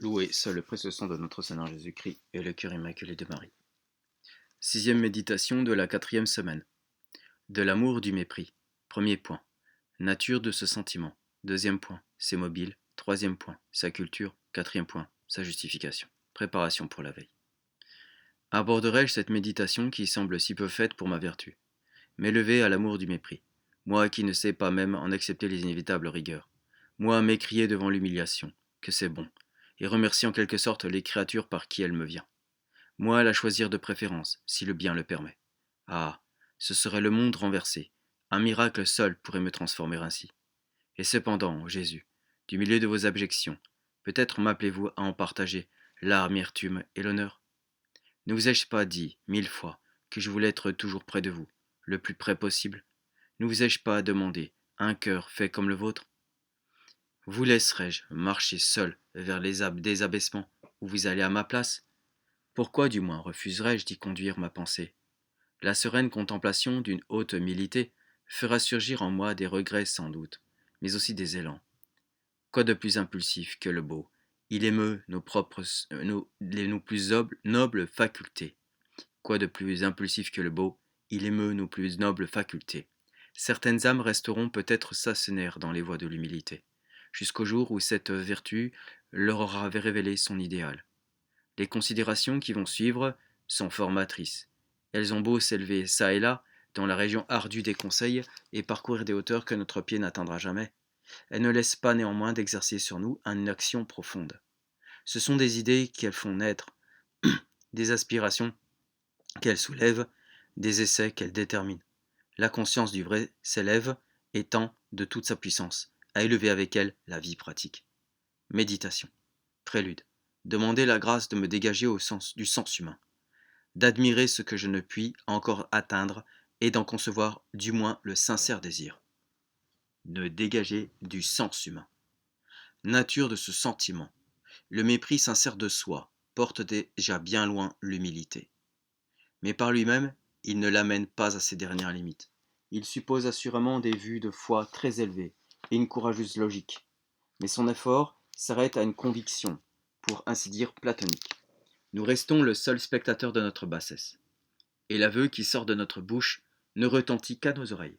Loué soit le précieux sang de notre Seigneur Jésus-Christ et le cœur immaculé de Marie. Sixième méditation de la quatrième semaine. De l'amour du mépris. Premier point. Nature de ce sentiment. Deuxième point. Ses mobiles. Troisième point. Sa culture. Quatrième point. Sa justification. Préparation pour la veille. Aborderai-je cette méditation qui semble si peu faite pour ma vertu, m'élever à l'amour du mépris, moi qui ne sais pas même en accepter les inévitables rigueurs, moi m'écrier devant l'humiliation, que c'est bon, et remercier en quelque sorte les créatures par qui elle me vient. Moi la choisir de préférence, si le bien le permet. Ah, ce serait le monde renversé. Un miracle seul pourrait me transformer ainsi. Et cependant, ô Jésus, du milieu de vos abjections, peut-être m'appelez-vous à en partager l'amertume et l'honneur. Ne vous ai-je pas dit, 1000 fois, que je voulais être toujours près de vous, le plus près possible? Ne vous ai-je pas demandé un cœur fait comme le vôtre? Vous laisserai-je marcher seul vers des abaissements où vous allez à ma place? Pourquoi du moins refuserais-je d'y conduire ma pensée? La sereine contemplation d'une haute humilité fera surgir en moi des regrets sans doute, mais aussi des élans. Quoi de plus impulsif que le beau? Il émeut nos plus nobles facultés. Quoi de plus impulsif que le beau? Il émeut nos plus nobles facultés. Certaines âmes resteront peut-être stationnaires dans les voies de l'humilité, jusqu'au jour où cette vertu leur aura révélé son idéal. Les considérations qui vont suivre sont formatrices. Elles ont beau s'élever çà et là, dans la région ardue des conseils, et parcourir des hauteurs que notre pied n'atteindra jamais, elles ne laissent pas néanmoins d'exercer sur nous une action profonde. Ce sont des idées qu'elles font naître, des aspirations qu'elles soulèvent, des essais qu'elles déterminent. La conscience du vrai s'élève et tend de toute sa puissance à élever avec elle la vie pratique. Méditation. Prélude. Demandez la grâce de me dégager du sens humain, d'admirer ce que je ne puis encore atteindre et d'en concevoir du moins le sincère désir. Me dégager du sens humain. Nature de ce sentiment. Le mépris sincère de soi porte déjà bien loin l'humilité. Mais par lui-même, il ne l'amène pas à ses dernières limites. Il suppose assurément des vues de foi très élevées et une courageuse logique. Mais son effort s'arrête à une conviction, pour ainsi dire platonique. Nous restons le seul spectateur de notre bassesse. Et l'aveu qui sort de notre bouche ne retentit qu'à nos oreilles.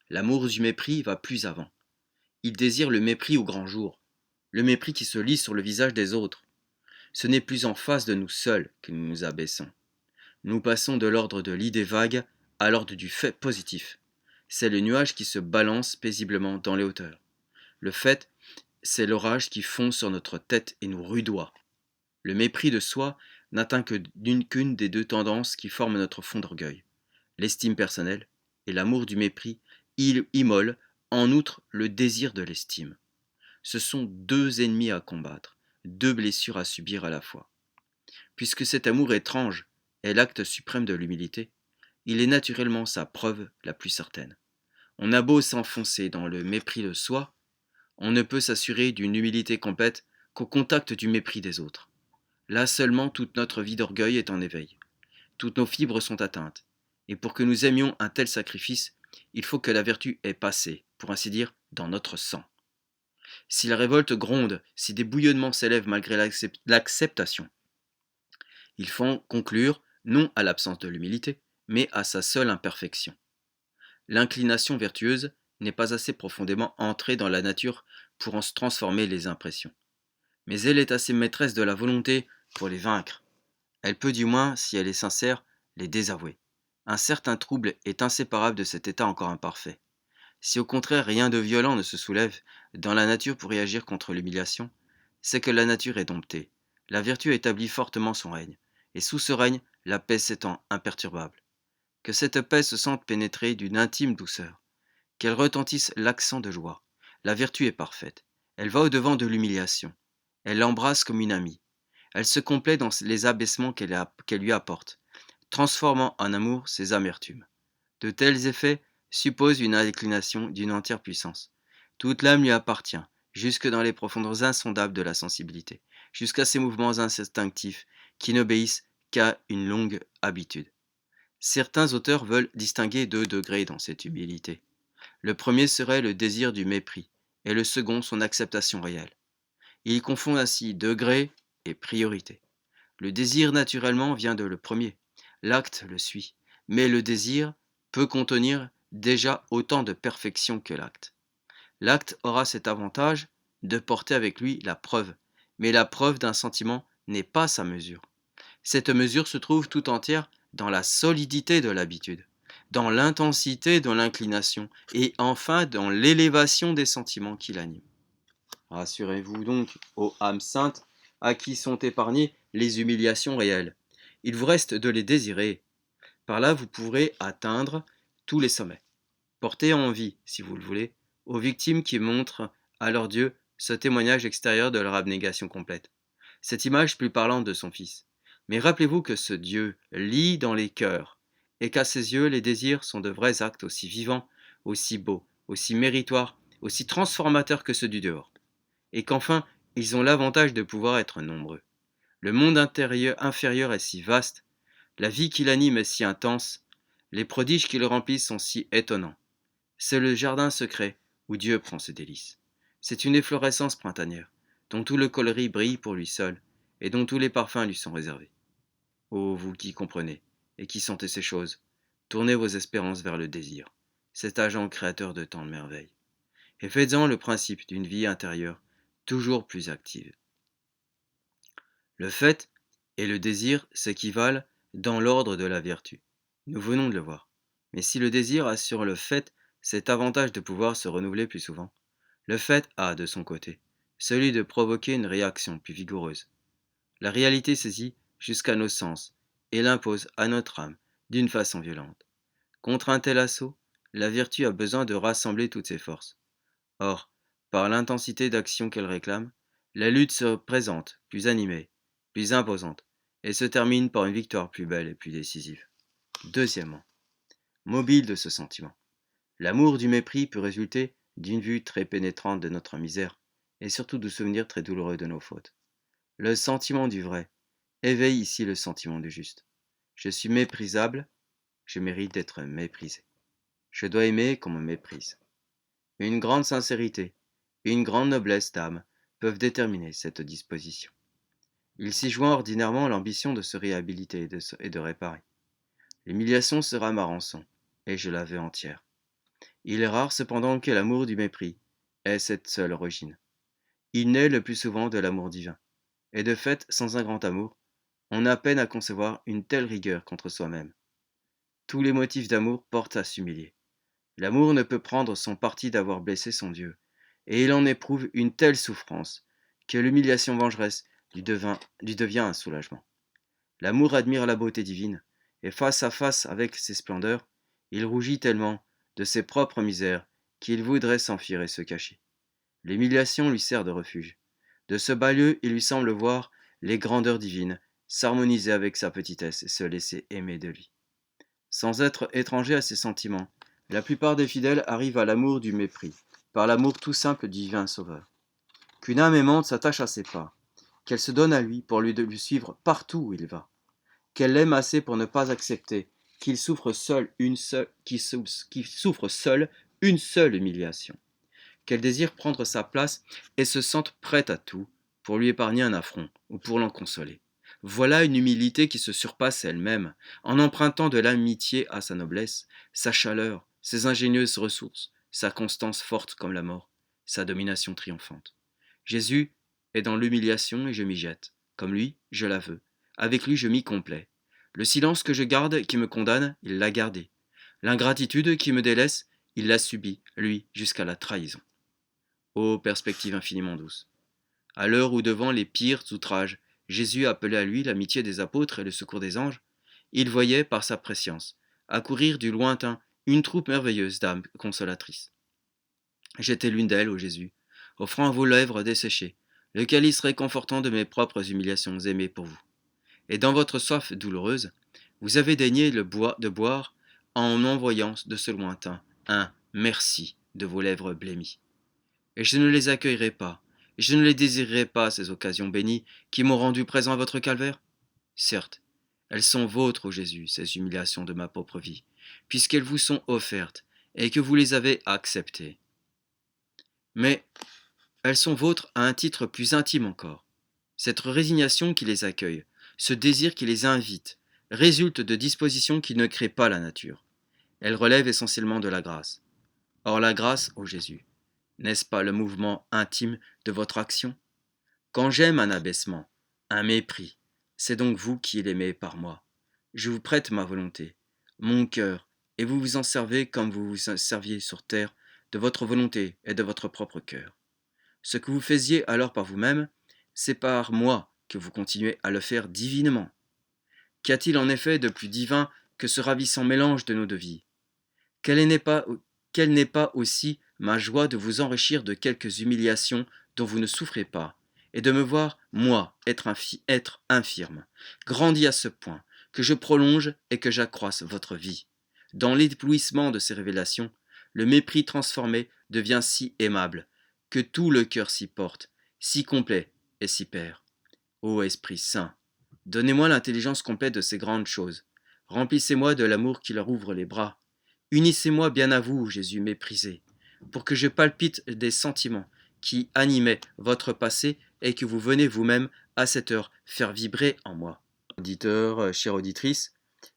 L'amour du mépris va plus avant. Il désire le mépris au grand jour, le mépris qui se lit sur le visage des autres. Ce n'est plus en face de nous seuls que nous nous abaissons. Nous passons de l'ordre de l'idée vague à l'ordre du fait positif. C'est le nuage qui se balance paisiblement dans les hauteurs. Le fait, c'est l'orage qui fond sur notre tête et nous rudoie. Le mépris de soi n'atteint qu'une des deux tendances qui forment notre fond d'orgueil, l'estime personnelle et l'amour du mépris. Il immole, en outre, le désir de l'estime. Ce sont deux ennemis à combattre, deux blessures à subir à la fois. Puisque cet amour étrange est l'acte suprême de l'humilité, il est naturellement sa preuve la plus certaine. On a beau s'enfoncer dans le mépris de soi, on ne peut s'assurer d'une humilité complète qu'au contact du mépris des autres. Là seulement toute notre vie d'orgueil est en éveil. Toutes nos fibres sont atteintes. Et pour que nous aimions un tel sacrifice, il faut que la vertu ait passé, pour ainsi dire, dans notre sang. Si la révolte gronde, si des bouillonnements s'élèvent malgré l'acceptation, il faut conclure non à l'absence de l'humilité, mais à sa seule imperfection. L'inclination vertueuse n'est pas assez profondément entrée dans la nature pour en transformer les impressions. Mais elle est assez maîtresse de la volonté pour les vaincre. Elle peut du moins, si elle est sincère, les désavouer. Un certain trouble est inséparable de cet état encore imparfait. Si au contraire rien de violent ne se soulève dans la nature pour réagir contre l'humiliation, c'est que la nature est domptée. La vertu établit fortement son règne, et sous ce règne, la paix s'étend imperturbable. Que cette paix se sente pénétrée d'une intime douceur, qu'elle retentisse l'accent de joie. La vertu est parfaite. Elle va au-devant de l'humiliation. Elle l'embrasse comme une amie. Elle se complaît dans les abaissements qu'elle lui apporte, transformant en amour ses amertumes. De tels effets supposent une inclination d'une entière puissance. Toute l'âme lui appartient, jusque dans les profondeurs insondables de la sensibilité, jusqu'à ces mouvements instinctifs qui n'obéissent qu'à une longue habitude. Certains auteurs veulent distinguer deux degrés dans cette humilité. Le premier serait le désir du mépris, et le second son acceptation réelle. Il confond ainsi degré et priorité. Le désir naturellement vient de le premier, l'acte le suit, mais le désir peut contenir déjà autant de perfection que l'acte. L'acte aura cet avantage de porter avec lui la preuve, mais la preuve d'un sentiment n'est pas sa mesure. Cette mesure se trouve tout entière dans la solidité de l'habitude, dans l'intensité de l'inclination et enfin dans l'élévation des sentiments qui l'animent. Rassurez-vous donc, ô âmes saintes, à qui sont épargnées les humiliations réelles. Il vous reste de les désirer. Par là, vous pourrez atteindre tous les sommets. Portez envie, si vous le voulez, aux victimes qui montrent à leur Dieu ce témoignage extérieur de leur abnégation complète. Cette image plus parlante de son Fils. Mais rappelez-vous que ce Dieu lit dans les cœurs, et qu'à ses yeux, les désirs sont de vrais actes aussi vivants, aussi beaux, aussi méritoires, aussi transformateurs que ceux du dehors. Et qu'enfin, ils ont l'avantage de pouvoir être nombreux. Le monde inférieur est si vaste, la vie qui l'anime est si intense, les prodiges qui le remplissent sont si étonnants. C'est le jardin secret où Dieu prend ses délices. C'est une efflorescence printanière, dont tout le coloris brille pour lui seul, et dont tous les parfums lui sont réservés. Ô vous qui comprenez, et qui sentez ces choses, tournez vos espérances vers le désir, cet agent créateur de tant de merveilles, et faites-en le principe d'une vie intérieure toujours plus active. Le fait et le désir s'équivalent dans l'ordre de la vertu. Nous venons de le voir. Mais si le désir a sur le fait cet avantage de pouvoir se renouveler plus souvent, le fait a, de son côté, celui de provoquer une réaction plus vigoureuse. La réalité saisit jusqu'à nos sens et l'impose à notre âme d'une façon violente. Contre un tel assaut, la vertu a besoin de rassembler toutes ses forces. Or, par l'intensité d'action qu'elle réclame, la lutte se présente plus animée, plus imposante, et se termine par une victoire plus belle et plus décisive. Deuxièmement, mobile de ce sentiment. L'amour du mépris peut résulter d'une vue très pénétrante de notre misère, et surtout de souvenirs très douloureux de nos fautes. Le sentiment du vrai éveille ici le sentiment du juste. Je suis méprisable, je mérite d'être méprisé. Je dois aimer qu'on me méprise. Une grande sincérité et une grande noblesse d'âme peuvent déterminer cette disposition. Il s'y joint ordinairement l'ambition de se réhabiliter et de réparer. L'humiliation sera ma rançon, et je la veux entière. Il est rare cependant que l'amour du mépris ait cette seule origine. Il naît le plus souvent de l'amour divin, et de fait, sans un grand amour, on a peine à concevoir une telle rigueur contre soi-même. Tous les motifs d'amour portent à s'humilier. L'amour ne peut prendre son parti d'avoir blessé son Dieu, et il en éprouve une telle souffrance que l'humiliation vengeresse lui devient un soulagement. L'amour admire la beauté divine, et face à face avec ses splendeurs, il rougit tellement de ses propres misères qu'il voudrait s'enfuir et se cacher. L'humiliation lui sert de refuge. De ce bas lieu, il lui semble voir les grandeurs divines s'harmoniser avec sa petitesse et se laisser aimer de lui. Sans être étranger à ses sentiments, la plupart des fidèles arrivent à l'amour du mépris, par l'amour tout simple du divin Sauveur. Qu'une âme aimante s'attache à ses pas, qu'elle se donne à lui pour lui suivre partout où il va, qu'elle l'aime assez pour ne pas accepter qu'il souffre seul une seule humiliation, qu'elle désire prendre sa place et se sente prête à tout pour lui épargner un affront ou pour l'en consoler. Voilà une humilité qui se surpasse elle-même, en empruntant de l'amitié à sa noblesse, sa chaleur, ses ingénieuses ressources, sa constance forte comme la mort, sa domination triomphante. Jésus est dans l'humiliation et je m'y jette. Comme lui, je la veux. Avec lui, je m'y complais. Le silence que je garde qui me condamne, il l'a gardé. L'ingratitude qui me délaisse, il l'a subie, lui, jusqu'à la trahison. Ô perspective infiniment douce! À l'heure où devant les pires outrages, Jésus appelait à lui l'amitié des apôtres et le secours des anges, il voyait, par sa prescience, accourir du lointain une troupe merveilleuse d'âmes consolatrices. J'étais l'une d'elles, ô Jésus, offrant à vos lèvres desséchées le calice réconfortant de mes propres humiliations aimées pour vous. Et dans votre soif douloureuse, vous avez daigné de boire en envoyant de ce lointain un merci de vos lèvres blêmies. Et je ne les accueillerai pas, et je ne les désirerai pas, ces occasions bénies qui m'ont rendu présent à votre calvaire. Certes, elles sont vôtres, ô Jésus, ces humiliations de ma propre vie, puisqu'elles vous sont offertes et que vous les avez acceptées. Mais Elles sont vôtres à un titre plus intime encore. Cette résignation qui les accueille, ce désir qui les invite, résulte de dispositions qui ne créent pas la nature. Elles relèvent essentiellement de la grâce. Or la grâce, ô Jésus, n'est-ce pas le mouvement intime de votre action? Quand j'aime un abaissement, un mépris, c'est donc vous qui l'aimez par moi. Je vous prête ma volonté, mon cœur, et vous vous en servez comme vous vous serviez sur terre de votre volonté et de votre propre cœur. Ce que vous faisiez alors par vous-même, c'est par moi que vous continuez à le faire divinement. Qu'y a-t-il en effet de plus divin que ce ravissant mélange de nos deux vies? Quelle n'est pas aussi ma joie de vous enrichir de quelques humiliations dont vous ne souffrez pas, et de me voir, moi, être infirme, grandi à ce point, que je prolonge et que j'accroisse votre vie. Dans l'éblouissement de ces révélations, le mépris transformé devient si aimable, que tout le cœur s'y porte, si complet et si père. Ô Esprit Saint, donnez-moi l'intelligence complète de ces grandes choses. Remplissez-moi de l'amour qui leur ouvre les bras. Unissez-moi bien à vous, Jésus méprisé, pour que je palpite des sentiments qui animaient votre passé et que vous venez vous-même à cette heure faire vibrer en moi. Auditeur, chère auditrice,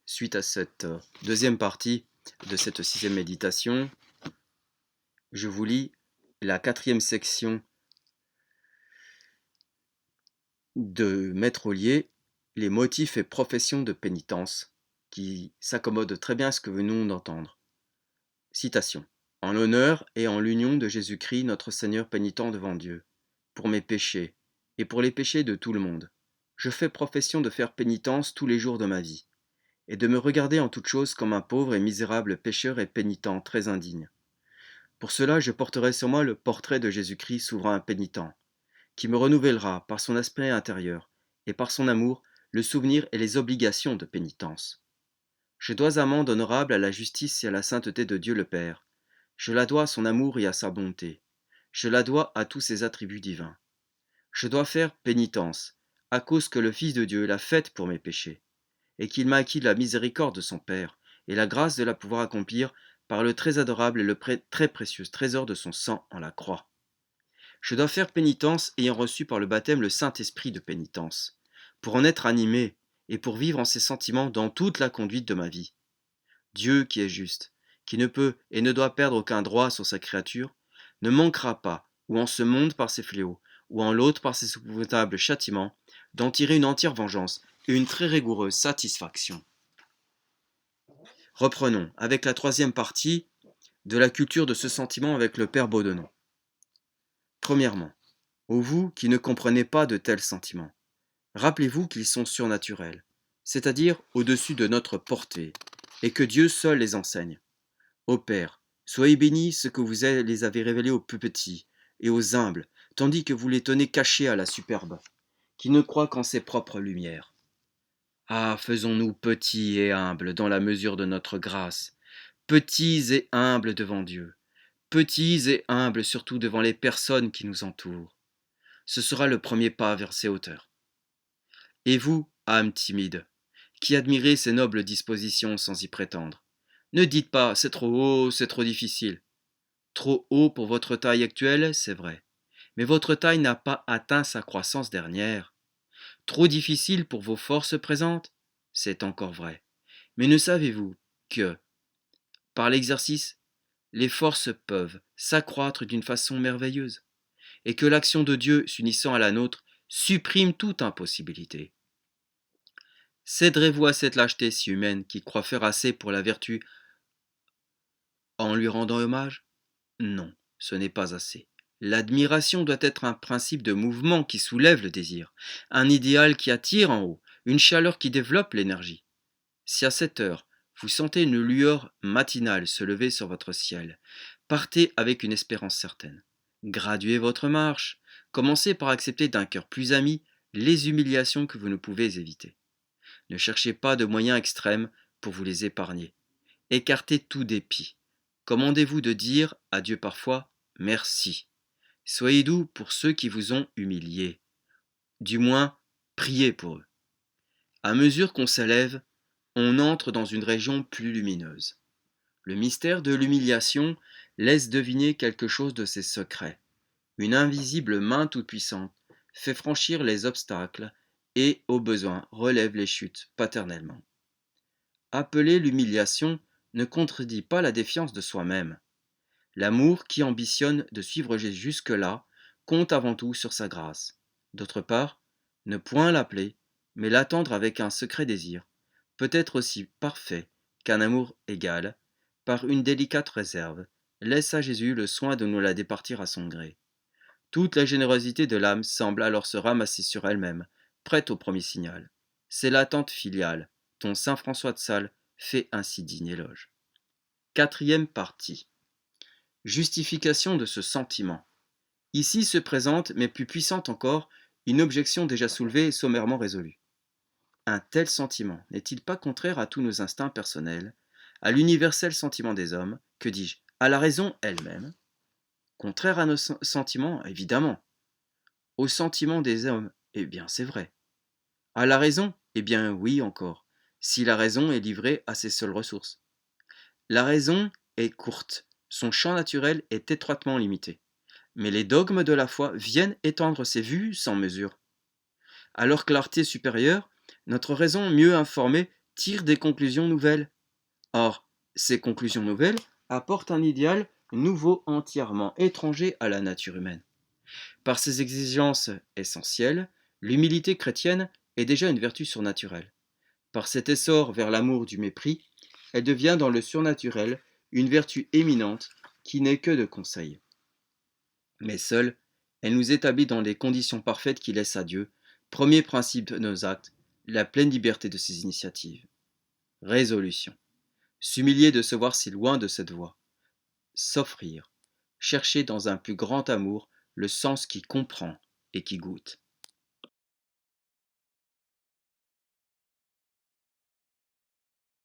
suite à cette deuxième partie de cette sixième méditation, je vous lis la quatrième section de Maître Ollier, les motifs et professions de pénitence, qui s'accommode très bien à ce que nous venons d'entendre. Citation. En l'honneur et en l'union de Jésus-Christ, notre Seigneur pénitent devant Dieu, pour mes péchés et pour les péchés de tout le monde, je fais profession de faire pénitence tous les jours de ma vie, et de me regarder en toutes choses comme un pauvre et misérable pécheur et pénitent très indigne. Pour cela, je porterai sur moi le portrait de Jésus-Christ souverain pénitent, qui me renouvellera par son aspect intérieur et par son amour le souvenir et les obligations de pénitence. Je dois amende honorable à la justice et à la sainteté de Dieu le Père. Je la dois à son amour et à sa bonté. Je la dois à tous ses attributs divins. Je dois faire pénitence, à cause que le Fils de Dieu l'a faite pour mes péchés, et qu'il m'a acquis la miséricorde de son Père, et la grâce de la pouvoir accomplir par le très adorable et le très précieux trésor de son sang en la croix. Je dois faire pénitence ayant reçu par le baptême le Saint-Esprit de pénitence, pour en être animé et pour vivre en ses sentiments dans toute la conduite de ma vie. Dieu qui est juste, qui ne peut et ne doit perdre aucun droit sur sa créature, ne manquera pas, ou en ce monde par ses fléaux, ou en l'autre par ses épouvantables châtiments, d'en tirer une entière vengeance et une très rigoureuse satisfaction. Reprenons avec la troisième partie de la culture de ce sentiment avec le Père Baudonneau. Premièrement, ô vous qui ne comprenez pas de tels sentiments, rappelez-vous qu'ils sont surnaturels, c'est-à-dire au-dessus de notre portée, et que Dieu seul les enseigne. Ô Père, soyez bénis ce que vous les avez révélés aux plus petits et aux humbles, tandis que vous les tenez cachés à la superbe, qui ne croit qu'en ses propres lumières. Ah, faisons-nous petits et humbles dans la mesure de notre grâce, petits et humbles devant Dieu, petits et humbles surtout devant les personnes qui nous entourent. Ce sera le premier pas vers ces hauteurs. Et vous, âme timide, qui admirez ces nobles dispositions sans y prétendre, ne dites pas c'est trop haut, c'est trop difficile. Trop haut pour votre taille actuelle, c'est vrai, mais votre taille n'a pas atteint sa croissance dernière. Trop difficile pour vos forces présentes, c'est encore vrai. Mais ne savez-vous que, par l'exercice, les forces peuvent s'accroître d'une façon merveilleuse, et que l'action de Dieu s'unissant à la nôtre supprime toute impossibilité. Céderez-vous à cette lâcheté si humaine qui croit faire assez pour la vertu en lui rendant hommage? Non, ce n'est pas assez. L'admiration doit être un principe de mouvement qui soulève le désir, un idéal qui attire en haut, une chaleur qui développe l'énergie. Si à cette heure, vous sentez une lueur matinale se lever sur votre ciel, partez avec une espérance certaine. Graduez votre marche, commencez par accepter d'un cœur plus ami les humiliations que vous ne pouvez éviter. Ne cherchez pas de moyens extrêmes pour vous les épargner. Écartez tout dépit. Commandez-vous de dire à Dieu parfois merci. Soyez doux pour ceux qui vous ont humilié. Du moins, priez pour eux. À mesure qu'on s'élève, on entre dans une région plus lumineuse. Le mystère de l'humiliation laisse deviner quelque chose de ses secrets. Une invisible main toute-puissante fait franchir les obstacles et, au besoin, relève les chutes paternellement. Appeler l'humiliation ne contredit pas la défiance de soi-même. L'amour qui ambitionne de suivre Jésus jusque-là compte avant tout sur sa grâce. D'autre part, ne point l'appeler, mais l'attendre avec un secret désir, peut être aussi parfait qu'un amour égal, par une délicate réserve, laisse à Jésus le soin de nous la départir à son gré. Toute la générosité de l'âme semble alors se ramasser sur elle-même, prête au premier signal. C'est l'attente filiale, dont saint François de Sales fait ainsi digne éloge. Quatrième partie. Justification de ce sentiment. Ici se présente, mais plus puissante encore, une objection déjà soulevée et sommairement résolue. Un tel sentiment n'est-il pas contraire à tous nos instincts personnels, à l'universel sentiment des hommes, que dis-je, à la raison elle-même? Contraire à nos sentiments, évidemment. Aux sentiments des hommes, eh bien c'est vrai. À la raison, eh bien oui encore, si la raison est livrée à ses seules ressources. La raison est courte, son champ naturel est étroitement limité. Mais les dogmes de la foi viennent étendre ses vues sans mesure. À leur clarté supérieure, notre raison mieux informée tire des conclusions nouvelles. Or, ces conclusions nouvelles apportent un idéal nouveau entièrement étranger à la nature humaine. Par ses exigences essentielles, l'humilité chrétienne est déjà une vertu surnaturelle. Par cet essor vers l'amour du mépris, elle devient dans le surnaturel une vertu éminente qui n'est que de conseil. Mais seule, elle nous établit dans les conditions parfaites qui laissent à Dieu, premier principe de nos actes, la pleine liberté de ses initiatives. Résolution. S'humilier de se voir si loin de cette voie. S'offrir. Chercher dans un plus grand amour le sens qui comprend et qui goûte.